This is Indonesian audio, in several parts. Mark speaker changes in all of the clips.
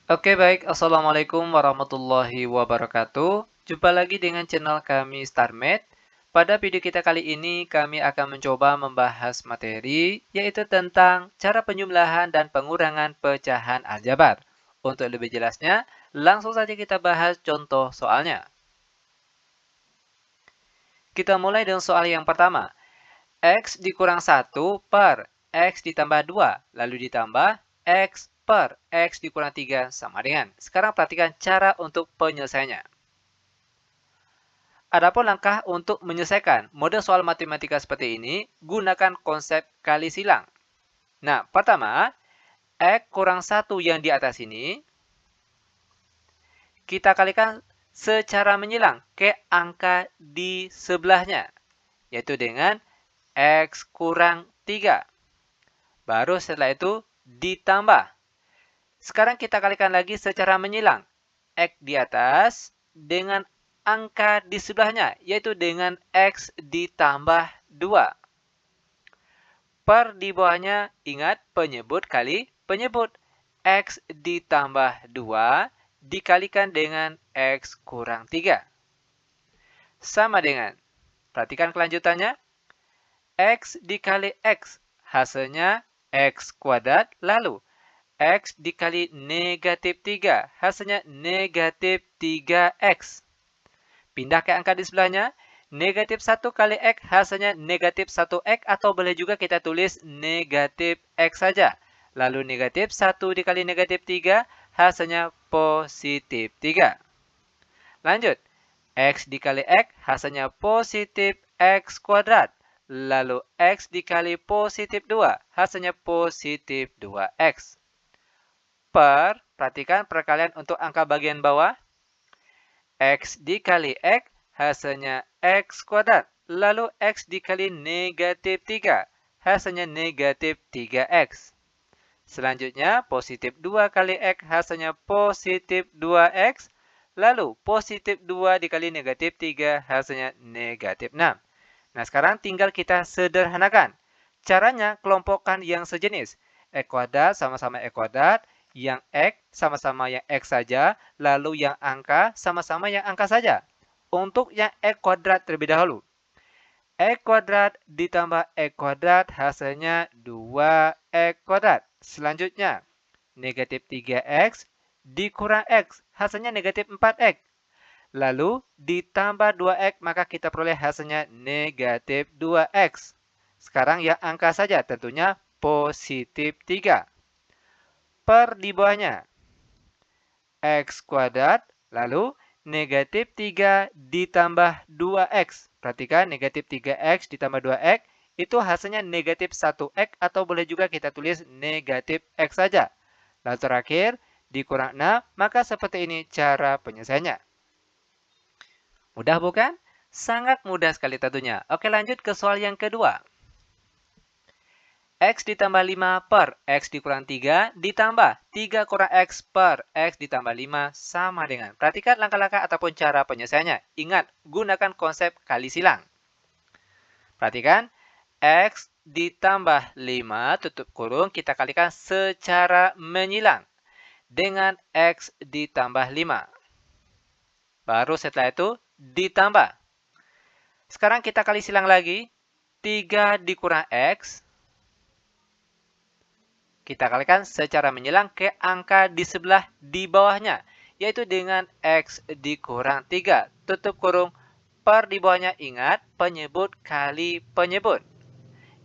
Speaker 1: Oke baik, Assalamualaikum warahmatullahi wabarakatuh. Jumpa lagi dengan channel kami StarMed. Pada video kita kali ini kami akan mencoba membahas materi yaitu tentang cara penjumlahan dan pengurangan pecahan aljabar. Untuk lebih jelasnya, langsung saja kita bahas contoh soalnya. Kita mulai dengan soal yang pertama. X dikurang 1 per X ditambah 2, lalu ditambah X per X dikurang 3 sama dengan. Sekarang perhatikan cara untuk penyelesaiannya. Adapun langkah untuk menyelesaikan model soal matematika seperti ini, gunakan konsep kali silang. Nah, pertama, X kurang 1 yang di atas ini, kita kalikan secara menyilang ke angka di sebelahnya, yaitu dengan X kurang 3. Baru setelah itu ditambah. Sekarang kita kalikan lagi secara menyilang. X di atas dengan angka di sebelahnya, yaitu dengan X ditambah 2. Per di bawahnya, ingat penyebut kali penyebut. X ditambah 2 dikalikan dengan X kurang 3. Sama dengan, perhatikan kelanjutannya. X dikali X, hasilnya X kuadrat, lalu X dikali negatif 3, hasilnya negatif 3X. Pindah ke angka di sebelahnya, negatif 1 kali X, hasilnya negatif 1X, atau boleh juga kita tulis negatif X saja. Lalu negatif 1 dikali negatif 3, hasilnya positif 3. Lanjut, X dikali X, hasilnya positif X kuadrat. Lalu X dikali positif 2, hasilnya positif 2X. Perhatikan perkalian untuk angka bagian bawah. X dikali X, hasilnya X kuadrat. Lalu X dikali negatif 3, hasilnya negatif 3X. Selanjutnya, positif 2 kali X, hasilnya positif 2X. Lalu, positif 2 dikali negatif 3, hasilnya negatif 6. Nah, sekarang tinggal kita sederhanakan. Caranya, kelompokkan yang sejenis. X kuadrat sama-sama X kuadrat, yang X sama-sama yang X saja, lalu yang angka sama-sama yang angka saja. Untuk yang X kuadrat terlebih dahulu. X kuadrat ditambah X kuadrat hasilnya 2X kuadrat. Selanjutnya, negatif 3X dikurang X, hasilnya negatif 4X. Lalu ditambah 2X, maka kita peroleh hasilnya negatif 2X. Sekarang yang angka saja, tentunya positif 3. Per di bawahnya, X kuadrat, lalu negatif 3 ditambah 2X. Perhatikan, negatif 3X ditambah 2X, itu hasilnya negatif 1X, atau boleh juga kita tulis negatif X saja. Lalu terakhir, dikurang 6, maka seperti ini cara penyelesaiannya. Mudah bukan? Sangat mudah sekali tentunya. Oke, lanjut ke soal yang kedua. X ditambah 5 per X dikurang 3 ditambah 3 kurang X per X ditambah 5 sama dengan. Perhatikan langkah-langkah ataupun cara penyelesaiannya. Ingat, gunakan konsep kali silang. Perhatikan, X ditambah 5 tutup kurung kita kalikan secara menyilang dengan X ditambah 5. Baru setelah itu ditambah. Sekarang kita kali silang lagi. 3 dikurang X. Kita kalikan secara menyilang ke angka di sebelah di bawahnya, yaitu dengan X dikurang 3. Tutup kurung, per di bawahnya ingat penyebut kali penyebut,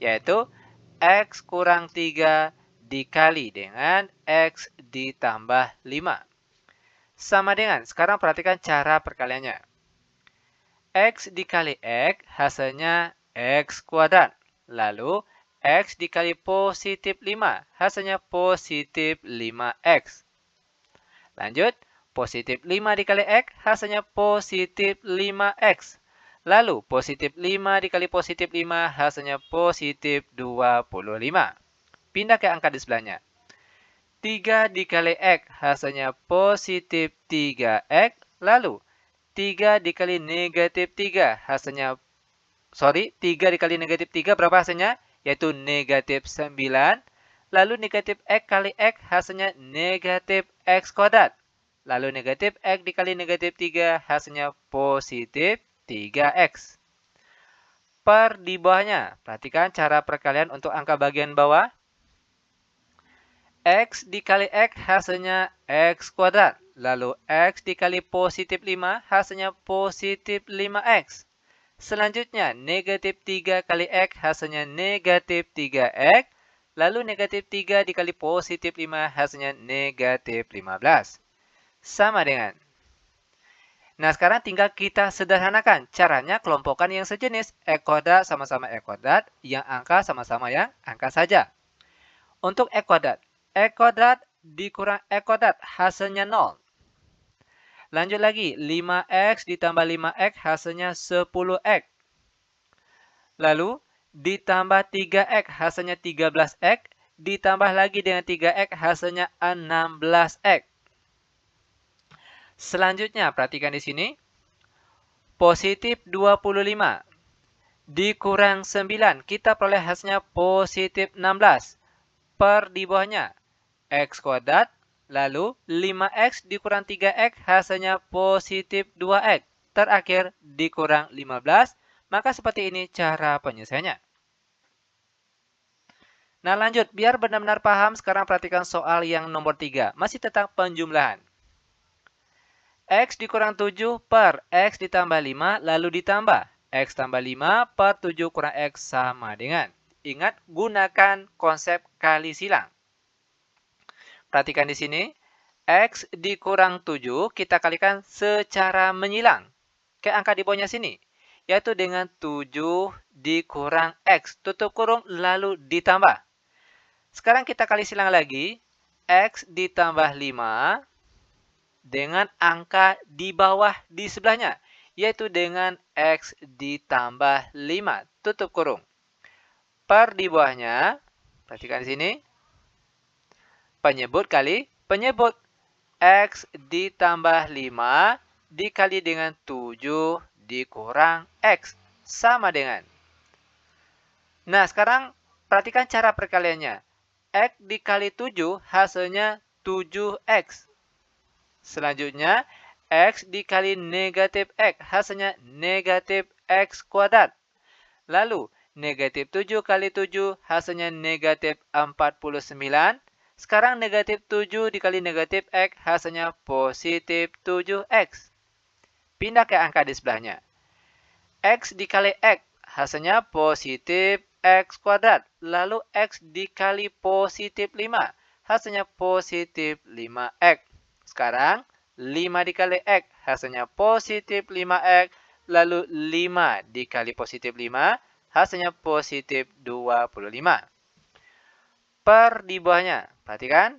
Speaker 1: yaitu X kurang 3 dikali dengan X ditambah 5. Sama dengan, sekarang perhatikan cara perkaliannya. X dikali X hasilnya X kuadrat. Lalu X dikali positif 5, hasilnya positif 5X. Lanjut, positif 5 dikali X, hasilnya positif 5X. Lalu, positif 5 dikali positif 5, hasilnya positif 25. Pindah ke angka di sebelahnya. 3 dikali X, hasilnya positif 3X. Lalu, 3 dikali negatif 3, hasilnya 3 dikali negatif 3 berapa hasilnya? Yaitu negatif 9. lalu negatif X kali X hasilnya negatif X kuadrat. Lalu negatif X dikali negatif 3 hasilnya positif 3X. Per di bawahnya, perhatikan cara perkalian untuk angka bagian bawah. X dikali X hasilnya X kuadrat. Lalu X dikali positif 5 hasilnya positif 5X. Selanjutnya, negatif 3 kali X hasilnya negatif 3X. Lalu negatif 3 dikali positif 5 hasilnya negatif 15. Sama dengan. Nah, sekarang tinggal kita sederhanakan. Caranya kelompokkan yang sejenis. X kuadrat sama-sama X kuadrat. Yang angka sama-sama yang angka saja. Untuk X kuadrat dikurang X kuadrat hasilnya 0. Lanjut lagi, 5X ditambah 5X hasilnya 10X. Lalu, ditambah 3X hasilnya 13X. Ditambah lagi dengan 3X hasilnya 16X. Selanjutnya, perhatikan di sini. Positif 25 dikurang 9. Kita peroleh hasilnya positif 16. Per di bawahnya, X kuadrat. Lalu 5X dikurang 3X hasilnya positif 2X. Terakhir dikurang 15. Maka seperti ini cara penyelesaiannya. Nah lanjut, biar benar-benar paham sekarang perhatikan soal yang nomor 3. Masih tentang penjumlahan. X dikurang 7 per X ditambah 5 lalu ditambah. X tambah 5 per 7 kurang X sama dengan. Ingat, gunakan konsep kali silang. Perhatikan di sini. X dikurang 7 kita kalikan secara menyilang ke angka di bawahnya sini. Yaitu dengan 7 dikurang X. Tutup kurung lalu ditambah. Sekarang kita kali silang lagi. X ditambah 5 dengan angka di bawah di sebelahnya. Yaitu dengan X ditambah 5. Tutup kurung. Per di bawahnya. Perhatikan di sini. Penyebut kali penyebut. X ditambah 5 dikali dengan 7 dikurang X. Sama dengan. Nah, sekarang perhatikan cara perkaliannya. X dikali 7 hasilnya 7X. Selanjutnya, X dikali negatif X hasilnya negatif X kuadrat. Lalu, negatif 7 kali 7 hasilnya negatif 49. Sekarang negatif 7 dikali negatif X hasilnya positif 7X. Pindah ke angka di sebelahnya. X dikali X hasilnya positif X kuadrat. Lalu X dikali positif 5 hasilnya positif 5X. Sekarang 5 dikali X hasilnya positif 5X. Lalu 5 dikali positif 5 hasilnya positif 25. Per di bawahnya. Perhatikan.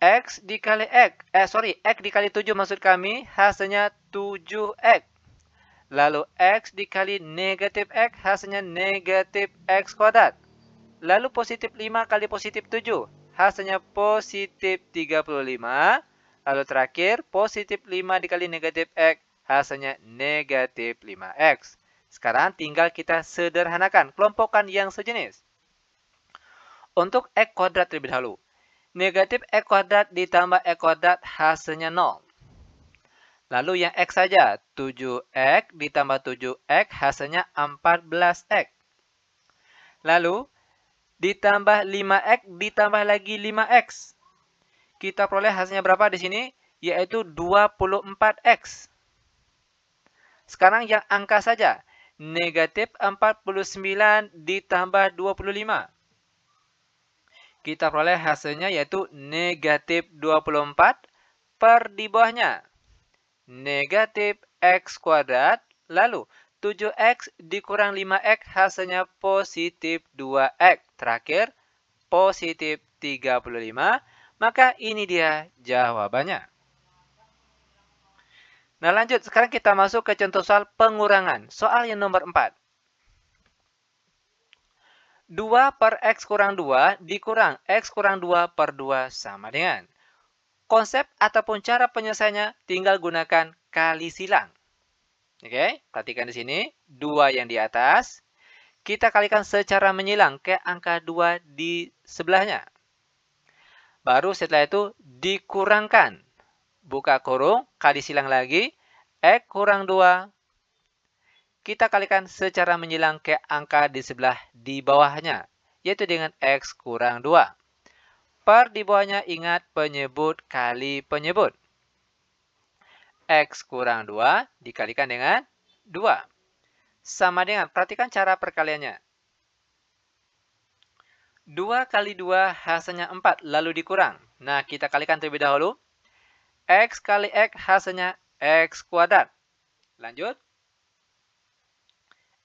Speaker 1: X dikali X. X dikali 7 maksud kami hasilnya 7X. Lalu X dikali negatif X hasilnya negatif X kuadrat. Lalu positif 5 kali positif 7 hasilnya positif 35. Lalu terakhir positif 5 dikali negatif X hasilnya negatif 5X. Sekarang tinggal kita sederhanakan, kelompokkan yang sejenis. Untuk X kuadrat terlebih dahulu. Negatif X kuadrat ditambah X kuadrat hasilnya 0. Lalu yang X saja. 7X ditambah 7X hasilnya 14X. Lalu ditambah 5X ditambah lagi 5X. Kita peroleh hasilnya berapa di sini? Yaitu 24X. Sekarang yang angka saja. Negatif 49 ditambah 25. Kita peroleh hasilnya yaitu negatif 24 per di bawahnya. Negatif X kuadrat. Lalu 7X dikurang 5X hasilnya positif 2X. Terakhir positif 35. Maka ini dia jawabannya. Nah lanjut, sekarang kita masuk ke contoh soal pengurangan. Soal yang nomor 4. 2 per X kurang 2 dikurang X kurang 2 per 2 sama dengan. Konsep ataupun cara penyelesaiannya tinggal gunakan kali silang. Oke, perhatikan di sini. 2 yang di atas. kita kalikan secara menyilang ke angka 2 di sebelahnya. Baru setelah itu dikurangkan. Buka kurung, kali silang lagi, X kurang 2. Kita kalikan secara menyilang ke angka di sebelah di bawahnya, yaitu dengan X kurang 2. Per di bawahnya ingat penyebut kali penyebut. X kurang 2 dikalikan dengan 2. Sama dengan, perhatikan cara perkaliannya. 2 kali 2 hasilnya 4, lalu dikurang. Nah, kita kalikan terlebih dahulu. X kali X hasilnya X kuadrat. Lanjut.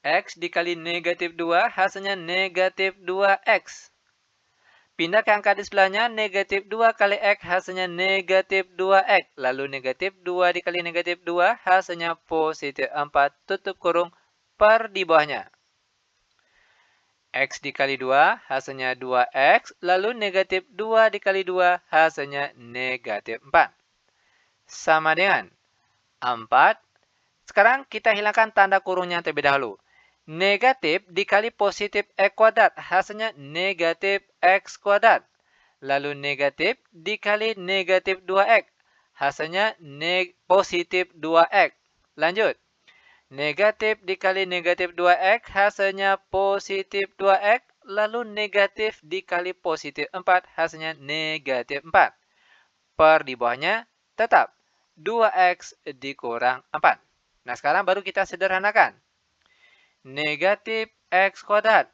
Speaker 1: X dikali negatif 2 hasilnya negatif 2X. Pindah ke angka di sebelahnya, negatif 2 kali X hasilnya negatif 2X. Lalu negatif 2 dikali negatif 2 hasilnya positif 4, tutup kurung, per di bawahnya. X dikali 2 hasilnya 2X, lalu negatif 2 dikali 2 hasilnya negatif 4. Sama dengan 4. Sekarang kita hilangkan tanda kurungnya terlebih dahulu. Negatif dikali positif X kuadrat hasilnya negatif X kuadrat. Lalu negatif dikali negatif 2X hasilnya positif 2X. Lanjut. Negatif dikali negatif 2X hasilnya positif 2X. Lalu negatif dikali positif 4 hasilnya negatif 4. Per di bawahnya tetap 2X dikurang 4. Nah, sekarang baru kita sederhanakan. Negatif X kuadrat.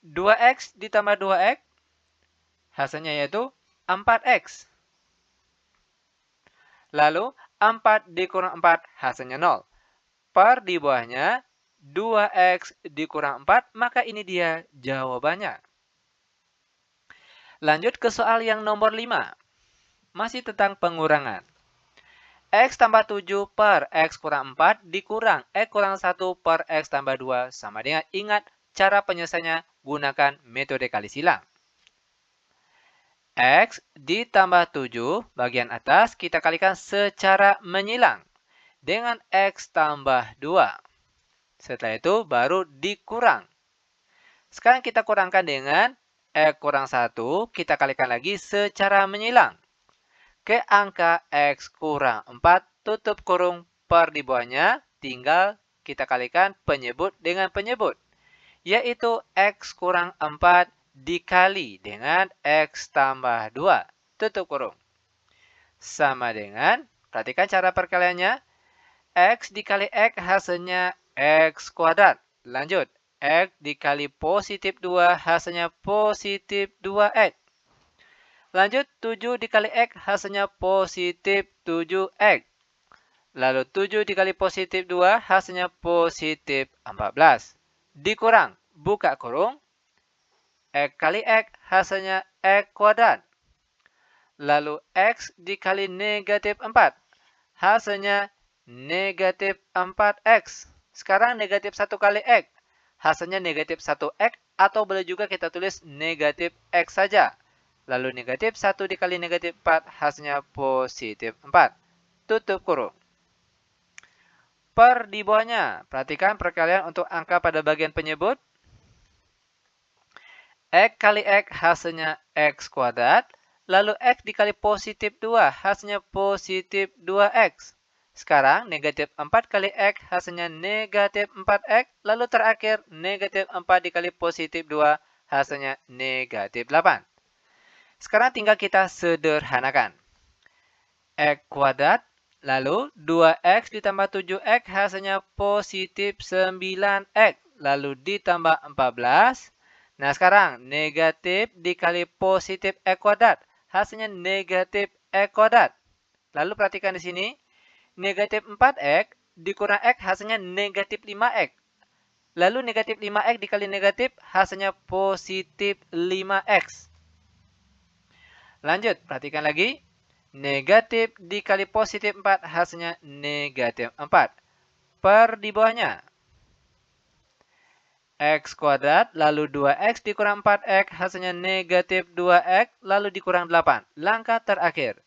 Speaker 1: 2X ditambah 2X, hasilnya yaitu 4X. Lalu, 4 dikurang 4, hasilnya 0. Per di bawahnya, 2X dikurang 4, maka ini dia jawabannya. Lanjut ke soal yang nomor 5. Masih tentang pengurangan. X tambah 7 per X kurang 4 dikurang X kurang 1 per X tambah 2 sama dengan, ingat cara penyelesaiannya, gunakan metode kali silang. X ditambah 7 bagian atas kita kalikan secara menyilang dengan X tambah 2. Setelah itu baru dikurang. Sekarang kita kurangkan dengan X kurang 1, kita kalikan lagi secara menyilang ke angka X kurang 4, tutup kurung, per di bawahnya tinggal kita kalikan penyebut dengan penyebut, yaitu X kurang 4 dikali dengan X tambah 2, tutup kurung. Sama dengan, perhatikan cara perkaliannya, X dikali X hasilnya X kuadrat. Lanjut, X dikali positif 2 hasilnya positif 2X. Lanjut, 7 dikali X hasilnya positif 7X. Lalu 7 dikali positif 2 hasilnya positif 14. Dikurang, buka kurung, X kali X hasilnya X kuadrat. Lalu X dikali negatif 4 hasilnya negatif 4X. Sekarang negatif 1 kali X hasilnya negatif 1X, atau boleh juga kita tulis negatif X saja. Lalu negatif 1 dikali negatif 4 hasilnya positif 4. Tutup kurung. Per di bawahnya, perhatikan perkalian untuk angka pada bagian penyebut. X kali X hasilnya X kuadrat. Lalu X dikali positif 2 hasilnya positif 2X. Sekarang negatif 4 kali X hasilnya negatif 4X. Lalu terakhir negatif 4 dikali positif 2 hasilnya negatif 8. Sekarang tinggal kita sederhanakan. X kuadrat, lalu 2X ditambah 7X hasilnya positif 9X. Lalu ditambah 14. Nah, sekarang negatif dikali positif X kuadrat hasilnya negatif X kuadrat. Lalu perhatikan di sini, negatif 4X dikurang X hasilnya negatif 5X. Lalu negatif 5X dikali negatif hasilnya positif 5X. Lanjut, perhatikan lagi. Negatif dikali positif 4 hasilnya negatif 4. Per di bawahnya. X kuadrat lalu 2X dikurang 4X hasilnya negatif 2X lalu dikurang 8. Langkah terakhir.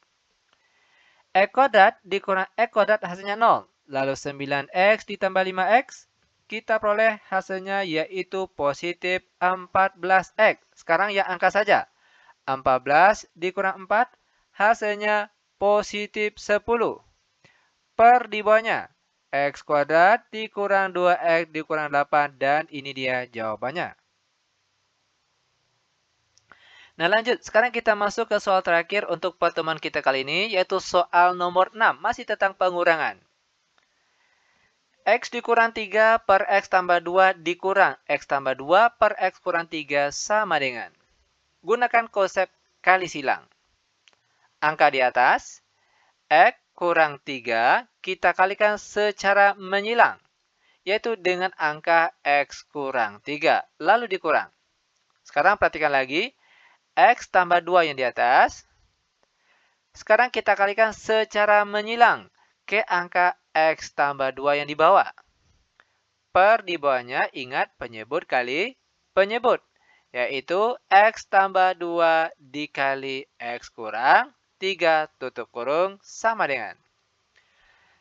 Speaker 1: X kuadrat dikurang X kuadrat hasilnya 0. Lalu 9X ditambah 5X. kita peroleh hasilnya yaitu positif 14x. Sekarang yang angka saja. 14 dikurang 4, hasilnya positif 10. Per di bawahnya, x kuadrat dikurang 2x dikurang 8, dan ini dia jawabannya. Nah lanjut, sekarang kita masuk ke soal terakhir untuk pertemuan kita kali ini, yaitu soal nomor 6, masih tentang pengurangan. X dikurang 3 per X tambah 2 dikurang X tambah 2 per X kurang 3 sama dengan. Gunakan konsep kali silang. Angka di atas, X kurang 3 kita kalikan secara menyilang, yaitu dengan angka X kurang 3, lalu dikurang. Sekarang perhatikan lagi, X tambah 2 yang di atas. Sekarang kita kalikan secara menyilang ke angka X tambah 2 yang di bawah. Per di bawahnya ingat penyebut kali penyebut, yaitu X tambah 2 dikali X kurang 3 tutup kurung sama dengan.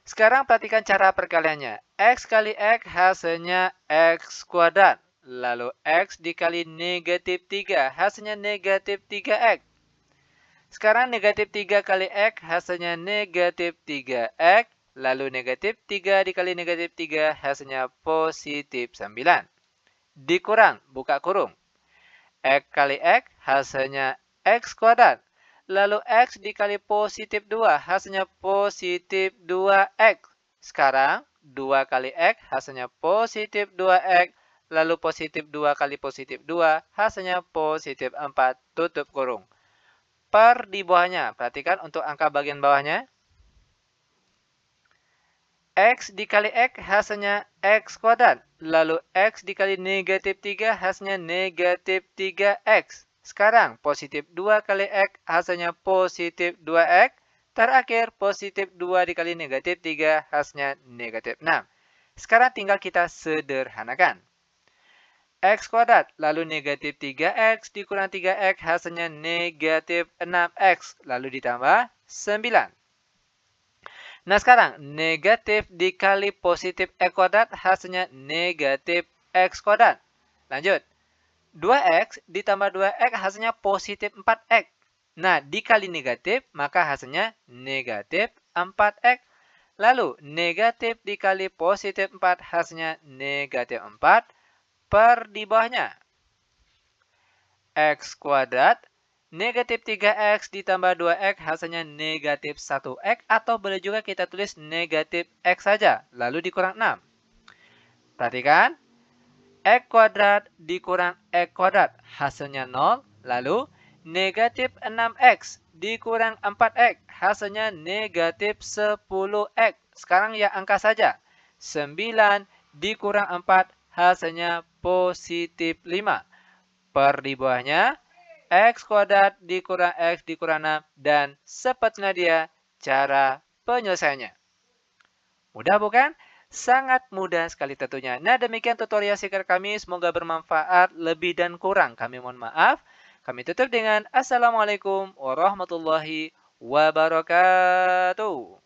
Speaker 1: Sekarang perhatikan cara perkaliannya. X kali X hasilnya X kuadrat. Lalu X dikali negatif 3 hasilnya negatif 3X. Sekarang negatif 3 kali X hasilnya negatif 3X. Lalu negatif 3 dikali negatif 3 hasilnya positif 9. Dikurang, buka kurung. X kali X hasilnya X kuadrat. Lalu X dikali positif 2 hasilnya positif 2X. Sekarang 2 kali X hasilnya positif 2X. Lalu positif 2 kali positif 2 hasilnya positif 4 tutup kurung. Per di bawahnya, perhatikan untuk angka bagian bawahnya. X dikali X hasilnya X kuadrat. Lalu X dikali negatif 3 hasilnya negatif 3X. Sekarang positif 2 kali X hasilnya positif 2X. Terakhir positif 2 dikali negatif 3 hasilnya negatif 6. Sekarang tinggal kita sederhanakan. X kuadrat lalu negatif 3X dikurang 3X hasilnya negatif 6X. Lalu ditambah 9. Nah sekarang, negatif dikali positif X kuadrat hasilnya negatif X kuadrat. Lanjut, 2X ditambah 2X hasilnya positif 4X. Nah, dikali negatif, maka hasilnya negatif 4X. Lalu, negatif dikali positif 4 hasilnya negatif 4. Per di bawahnya, X kuadrat negatif 3X ditambah 2X hasilnya negatif 1X, atau boleh juga kita tulis negatif X saja, lalu dikurang 6. Perhatikan, X kuadrat dikurang X kuadrat hasilnya 0, lalu negatif 6X dikurang 4X hasilnya negatif 10X. Sekarang ya angka saja, 9 dikurang 4 hasilnya positif 5. Per di bawahnya, X kuadrat dikurang X dikurang 6, dan sepertinya dia cara penyelesaiannya. Mudah bukan? Sangat mudah sekali tentunya. Nah demikian tutorial singkat kami, semoga bermanfaat. Lebih dan kurang kami mohon maaf. Kami tutup dengan Assalamualaikum warahmatullahi wabarakatuh.